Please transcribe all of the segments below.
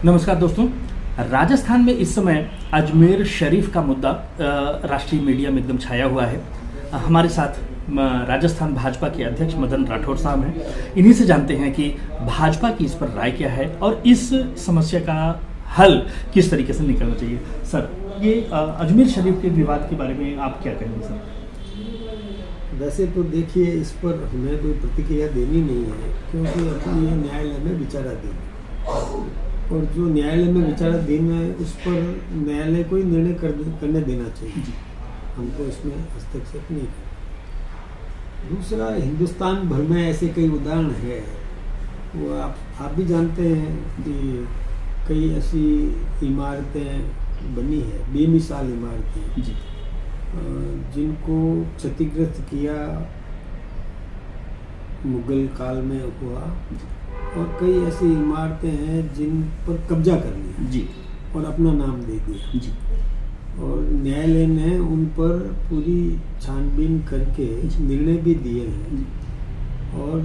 नमस्कार दोस्तों। राजस्थान में इस समय अजमेर शरीफ का मुद्दा राष्ट्रीय मीडिया में एकदम छाया हुआ है। हमारे साथ राजस्थान भाजपा के अध्यक्ष मदन राठौर साहब हैं। इन्हीं से जानते हैं कि भाजपा की इस पर राय क्या है और इस समस्या का हल किस तरीके से निकलना चाहिए। सर, ये अजमेर शरीफ के विवाद के बारे में आप क्या कहेंगे सर? वैसे तो देखिए, इस पर हमें कोई प्रतिक्रिया देनी नहीं है, क्योंकि अभी ये न्यायालय में विचाराधीन है और जो न्यायालय में विचाराधीन है उस पर न्यायालय को ही निर्णय करने देना चाहिए। हमको इसमें हस्तक्षेप नहीं करना। दूसरा, हिंदुस्तान भर में ऐसे कई उदाहरण है, वो आप भी जानते हैं कि कई ऐसी इमारतें बनी है, बेमिसाल इमारतें जिनको क्षतिग्रस्त किया मुगल काल में हुआ, और कई ऐसी इमारतें हैं जिन पर कब्जा कर लिया और अपना नाम दे दिया और न्यायालय ने उन पर पूरी छानबीन करके निर्णय भी दिए हैं और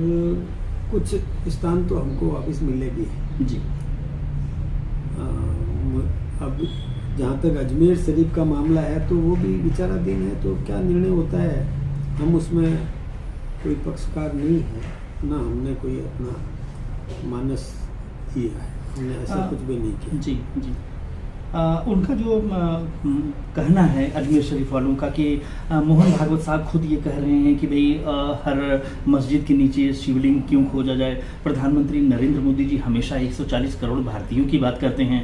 कुछ स्थान तो हमको वापस मिले भी हैं। अब जहाँ तक अजमेर शरीफ का मामला है तो वो भी विचाराधीन है, तो क्या निर्णय होता है हम उसमें कोई पक्षकार नहीं है, ना हमने कोई अपना मानस किया है, हमने ऐसा कुछ भी नहीं किया। जी। उनका जो कहना है अजमेर शरीफ वालों का कि मोहन भागवत साहब खुद ये कह रहे हैं कि भाई हर मस्जिद के नीचे शिवलिंग क्यों खोजा जाए। प्रधानमंत्री नरेंद्र मोदी जी हमेशा 140 करोड़ भारतीयों की बात करते हैं,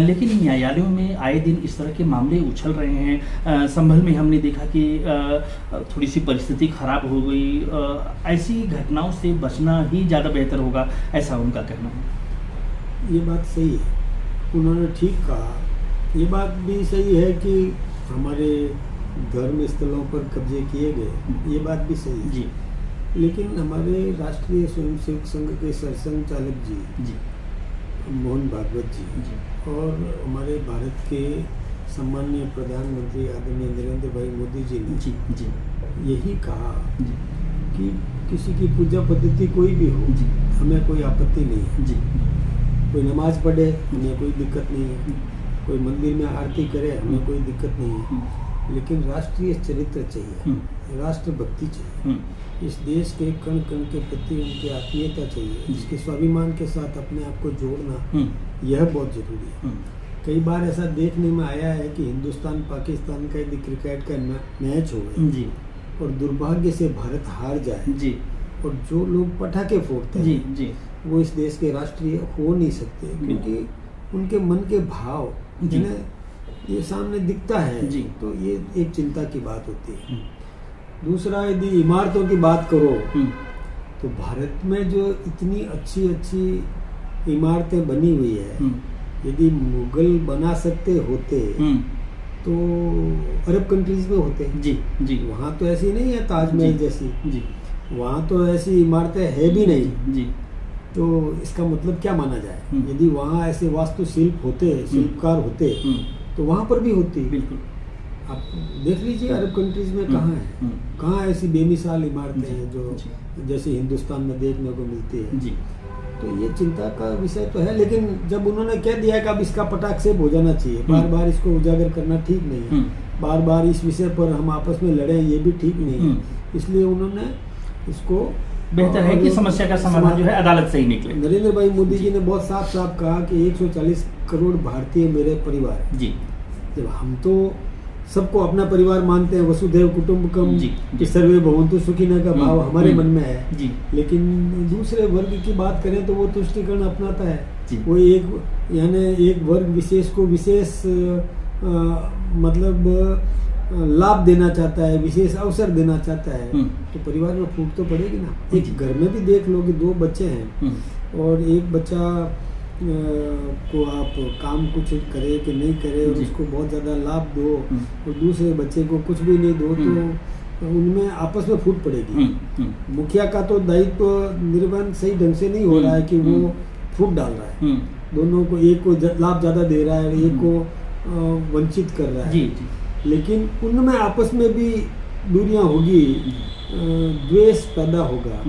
लेकिन न्यायालयों में आए दिन इस तरह के मामले उछल रहे हैं। संभल में हमने देखा कि थोड़ी सी परिस्थिति खराब हो गई। ऐसी घटनाओं से बचना ही ज़्यादा बेहतर होगा, ऐसा उनका कहना है। ये बात सही है, उन्होंने ठीक कहा। ये बात भी सही है कि हमारे धर्म स्थलों पर कब्जे किए गए, ये बात भी सही है जी। लेकिन हमारे राष्ट्रीय स्वयंसेवक संघ के सरसंघचालक जी मोहन भागवत जी और हमारे भारत के सम्माननीय प्रधानमंत्री आदरणीय नरेंद्र भाई मोदी जी ने यही कहा कि किसी की पूजा पद्धति कोई भी हो, हमें कोई आपत्ति नहीं है। कोई नमाज पढ़े, हमें कोई दिक्कत नहीं है। कोई मंदिर में आरती करे, हमें कोई दिक्कत नहीं है। लेकिन राष्ट्रीय चरित्र चाहिए, राष्ट्रभक्ति चाहिए, इस देश के कण कण के प्रति उनकी आत्मीयता चाहिए, इसके स्वाभिमान के साथ अपने आप को जोड़ना, यह बहुत जरूरी है। कई बार ऐसा देखने में आया है कि हिंदुस्तान पाकिस्तान का यदि क्रिकेट का मैच हो और दुर्भाग्य से भारत हार जाए और जो लोग पटाखे फोड़ते हैं वो इस देश के राष्ट्रीय हो नहीं सकते, क्योंकि उनके मन के भाव जिन्हें ये सामने दिखता है, तो ये एक चिंता की बात होती है। दूसरा, यदि इमारतों की बात करो तो भारत में जो इतनी अच्छी अच्छी इमारतें बनी हुई है, यदि मुगल बना सकते होते तो अरब कंट्रीज में होते। वहाँ तो ऐसी नहीं है ताजमहल जैसी, वहाँ तो ऐसी इमारतें है भी नहीं। तो इसका मतलब क्या माना जाए? यदि वहाँ ऐसे वास्तुशिल्प होते, शिल्पकार होते, तो वहाँ पर भी होती। बिल्कुल, आप देख लीजिए अरब कंट्रीज में कहाँ है, कहाँ ऐसी बेमिसाल इमारतें हैं जो जैसे हिंदुस्तान में देखने को मिलती है। तो ये चिंता का विषय तो है, लेकिन जब उन्होंने कह दिया कि अब इसका पटाक्षेप हो जाना चाहिए, बार बार इसको उजागर करना ठीक नहीं है, बार बार इस विषय पर हम आपस में लड़े, ये भी ठीक नहीं है। इसलिए उन्होंने इसको बेहतर है कि समस्या का समाधान जो है अदालत से ही निकले। नरेंद्र भाई मोदी जी ने बहुत साफ साफ कहा कि 140 करोड़ भारतीय मेरे परिवार है। जब हम तो सबको अपना परिवार मानते हैं, वसुधैव कुटुंबकम कि सर्वे भवन्तु सुखिनः का भाव हमारे मन में है, लेकिन दूसरे वर्ग की बात करें तो वो तुष्टिकरण अपनाता है। वो एक वर्ग विशेष को विशेष मतलब लाभ देना चाहता है, विशेष अवसर देना चाहता है, तो परिवार में फूट तो पड़ेगी ना। एक घर में भी देख लो कि 2 बच्चे हैं और एक बच्चा को आप काम कुछ करे कि नहीं करे और उसको बहुत ज़्यादा लाभ दो और दूसरे बच्चे को कुछ भी नहीं दो, तो उनमें आपस में फूट पड़ेगी। मुखिया का तो दायित्व निर्वहन सही ढंग से नहीं हो रहा है कि वो फूट डाल रहा है, दोनों को, एक को लाभ ज़्यादा दे रहा है, एक को वंचित कर रहा है। लेकिन उनमें आपस में भी दूरियां होगी, द्वेष पैदा होगा।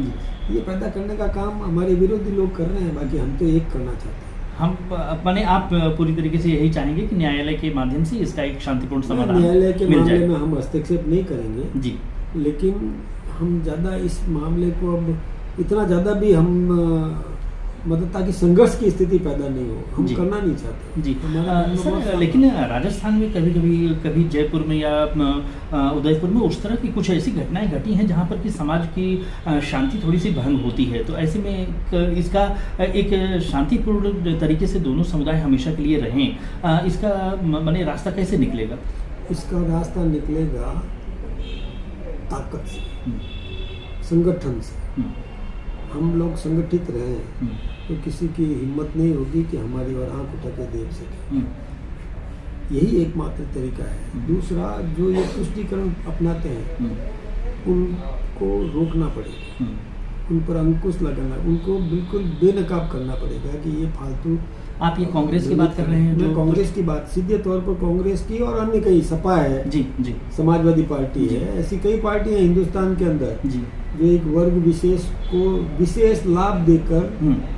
ये पैदा करने का काम हमारे विरोधी लोग कर रहे हैं, बाकी हम तो एक करना चाहते हैं। हम माने आप पूरी तरीके से यही चाहेंगे कि न्यायालय के माध्यम से इसका एक शांतिपूर्ण समाधान न्यायालय के मिल मामले जाए। में हम हस्तक्षेप नहीं करेंगे जी लेकिन हम ज़्यादा इस मामले को अब इतना ज़्यादा भी हम मतलब ताकि संघर्ष की स्थिति पैदा नहीं हो हम जी। करना नहीं चाहते जी हमारा मानना बहुत सर, साफ लेकिन राजस्थान में कभी जयपुर में या उदयपुर में उस तरह की कुछ ऐसी घटनाएं घटी हैं जहां पर कि समाज की शांति थोड़ी सी भंग होती है, तो ऐसे में इसका एक शांतिपूर्ण तरीके से दोनों समुदाय हमेशा के लिए रहें, इसका माने रास्ता कैसे निकलेगा? इसका रास्ता निकलेगा ताकत से, संगठन से। हम लोग संगठित रहें तो किसी की हिम्मत नहीं होगी कि हमारी ओर आंख उठा के देख सके। यही एकमात्र तरीका है। दूसरा, जो ये तुष्टीकरण अपनाते हैं उनको रोकना पड़ेगा, उन पर अंकुश लगाना, उनको बिल्कुल बेनकाब करना पड़ेगा कि ये फालतू। आप ये कांग्रेस की बात कर रहे हैं? मैं कांग्रेस की बात सीधे तौर पर कांग्रेस की और अन्य कई, सपा है जी, समाजवादी पार्टी है, ऐसी कई पार्टियां हिंदुस्तान के अंदर जी, जो एक वर्ग विशेष को विशेष लाभ देकर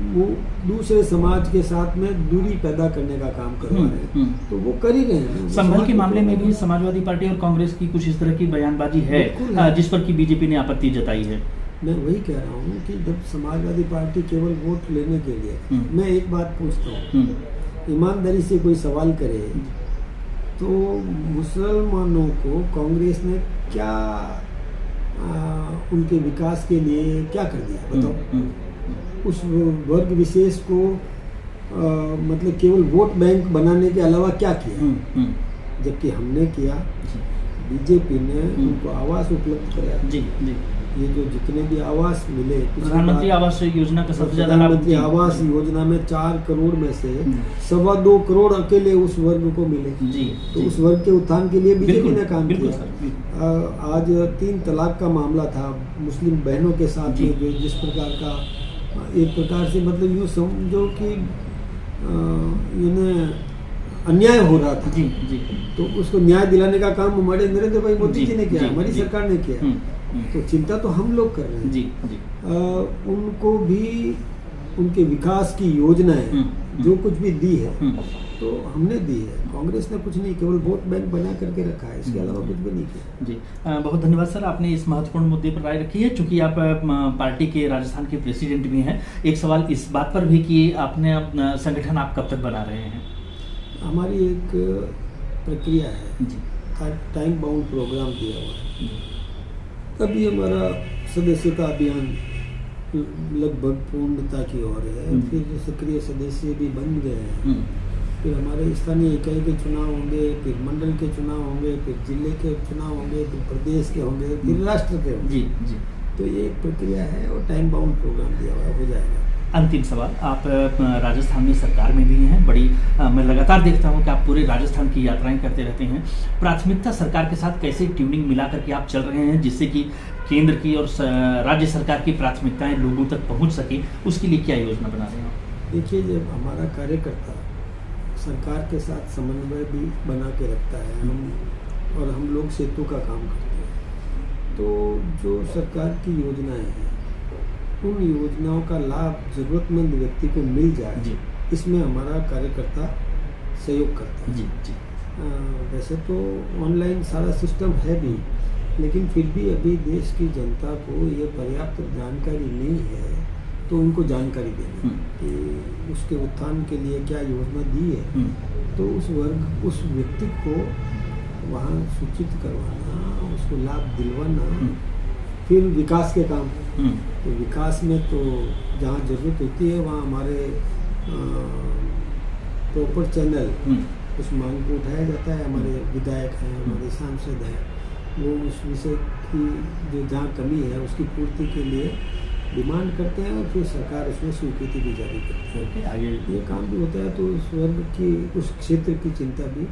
वो दूसरे समाज के साथ में दूरी पैदा करने का काम कर रहे हैं, तो वो कर ही रहे हैं। संभल के मामले में भी समाजवादी पार्टी और कांग्रेस की कुछ इस तरह की बयानबाजी है जिस पर कि बीजेपी ने आपत्ति जताई है। मैं वही कह रहा हूँ कि जब समाजवादी पार्टी केवल वोट लेने के लिए, मैं एक बात पूछता हूँ, ईमानदारी से कोई सवाल करे तो मुसलमानों को कांग्रेस ने क्या उनके विकास के लिए क्या कर दिया बताओ? उस वर्ग विशेष को मतलब केवल वोट बैंक बनाने के अलावा क्या किया? जबकि हमने किया, बीजेपी ने उनको आवास उपलब्ध कराया। जी जी, ये जो जितने भी आवास मिले, प्रधानमंत्री आवास योजना का सबसे ज्यादा लाभ, प्रधानमंत्री आवास योजना में 4 करोड़ में से 2.25 करोड़ अकेले उस वर्ग को मिले जी, तो उस वर्ग के उत्थान के लिए बीजेपी ने काम किया। आज 3 तलाक का मामला था मुस्लिम बहनों के साथ में, जो जिस प्रकार का एक प्रकार से मतलब यूँ समझो कि इन्हें अन्याय हो रहा था जी, तो उसको न्याय दिलाने का काम हमारे नरेंद्र भाई मोदी जी ने किया, हमारी सरकार ने किया। तो चिंता तो हम लोग कर रहे हैं जी, उनको भी उनके विकास की योजनाएं जो कुछ भी दी है तो हमने दी है, कांग्रेस ने कुछ नहीं, केवल वोट बैंक बना करके रखा है, इसके अलावा कुछ भी नहीं किया जी। बहुत धन्यवाद सर, आपने इस महत्वपूर्ण मुद्दे पर राय रखी है। चूंकि आप पार्टी के राजस्थान के प्रेसिडेंट भी हैं, एक सवाल इस बात पर भी कि आपने अपना संगठन आप कब तक बना रहे हैं? हमारी एक प्रक्रिया है जी, टाइम बाउंड प्रोग्राम दिया हुआ है। अभी हमारा सदस्यता अभियान लगभग पूर्णता की ओर है, फिर सक्रिय सदस्य भी बन गए हैं, फिर हमारे स्थानीय इकाई के चुनाव होंगे, फिर मंडल के चुनाव होंगे, फिर जिले के चुनाव होंगे, फिर प्रदेश के होंगे, फिर राष्ट्र के होंगे जी जी। तो ये एक प्रक्रिया है और टाइम बाउंड प्रोग्राम दिया हुआ हो जाएगा। अंतिम सवाल, आप राजस्थान में सरकार में भी हैं, मैं लगातार देखता हूं कि आप पूरे राजस्थान की यात्राएं करते रहते हैं। प्राथमिकता सरकार के साथ कैसे ट्यूनिंग मिला करके आप चल रहे हैं जिससे कि केंद्र की और राज्य सरकार की प्राथमिकताएं लोगों तक पहुंच सके, उसके लिए क्या योजना बना रहे हैं? देखिए, जब हमारा कार्यकर्ता सरकार के साथ समन्वय भी बना के रखता है, हम लोग सेतु का काम करते हैं, तो जो सरकार की योजनाएं हैं उन योजनाओं का लाभ जरूरतमंद व्यक्ति को मिल जाए जी, इसमें हमारा कार्यकर्ता सहयोग करता है जी जी। वैसे तो ऑनलाइन सारा सिस्टम है भी, लेकिन फिर भी अभी देश की जनता को ये पर्याप्त जानकारी नहीं है, तो उनको जानकारी देना कि उसके उत्थान के लिए क्या योजना दी है, तो उस व्यक्ति को वहाँ सूचित करवाना, उसको लाभ दिलवाना। फिर विकास के काम, तो विकास में तो जहाँ जरूरत होती है वहाँ हमारे प्रॉपर चैनल उस मांग को उठाया जाता है। हमारे विधायक हैं, हमारे सांसद हैं, वो उस विषय की जो जहाँ कमी है उसकी पूर्ति के लिए डिमांड करते हैं और फिर सरकार उसमें स्वीकृति भी जारी करती है। आगे ये काम भी होता है, तो उस वर्ग की, उस क्षेत्र की चिंता भी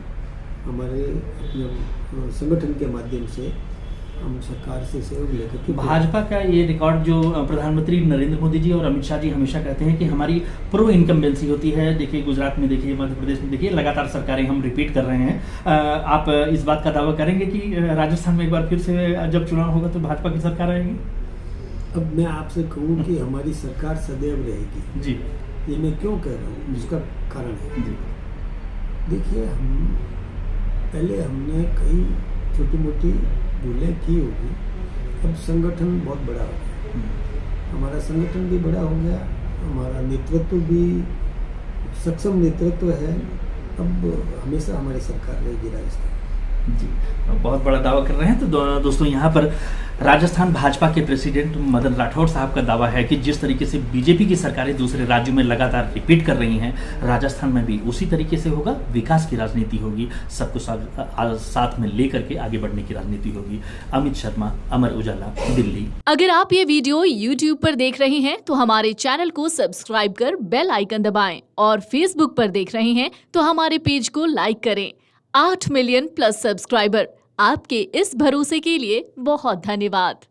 हमारे अपने संगठन के माध्यम से हम सरकार से सहयोग लेकर के। भाजपा का ये रिकॉर्ड जो प्रधानमंत्री नरेंद्र मोदी जी और अमित शाह जी हमेशा कहते हैं कि हमारी प्रो इनकम्बेंसी होती है, देखिए गुजरात में देखिए, मध्य प्रदेश में देखिए, लगातार सरकारें हम रिपीट कर रहे हैं। आप इस बात का दावा करेंगे कि राजस्थान में एक बार फिर से जब चुनाव होगा तो भाजपा की सरकार आएगी? अब मैं आपसे कहूँ कि हमारी सरकार सदैव रहेगी जी, ये मैं क्यों कह रहा हूँ, उसका कारण है। जी देखिए, पहले हमने कई छोटी मोटी भूलें की होगी, अब संगठन बहुत बड़ा हो गया, हमारा संगठन भी बड़ा हो गया, हमारा नेतृत्व भी सक्षम नेतृत्व है। अब हमेशा हमारी सरकार रहेगी राजस्थान। जी, बहुत बड़ा दावा कर रहे हैं। तो दोस्तों, यहाँ पर राजस्थान भाजपा के प्रेसिडेंट मदन राठौड़ साहब का दावा है कि जिस तरीके से बीजेपी की सरकारें दूसरे राज्यों में लगातार रिपीट कर रही हैं, राजस्थान में भी उसी तरीके से होगा। विकास की राजनीति होगी, सबको साथ में लेकर के आगे बढ़ने की राजनीति होगी। अमित शर्मा, अमर उजाला, दिल्ली। अगर आप ये वीडियो YouTube पर देख रहे हैं तो हमारे चैनल को सब्सक्राइब कर बेल आइकन दबाएं, और Facebook पर देख रहे हैं तो हमारे पेज को लाइक करें। 8 मिलियन प्लस सब्सक्राइबर, आपके इस भरोसे के लिए बहुत धन्यवाद।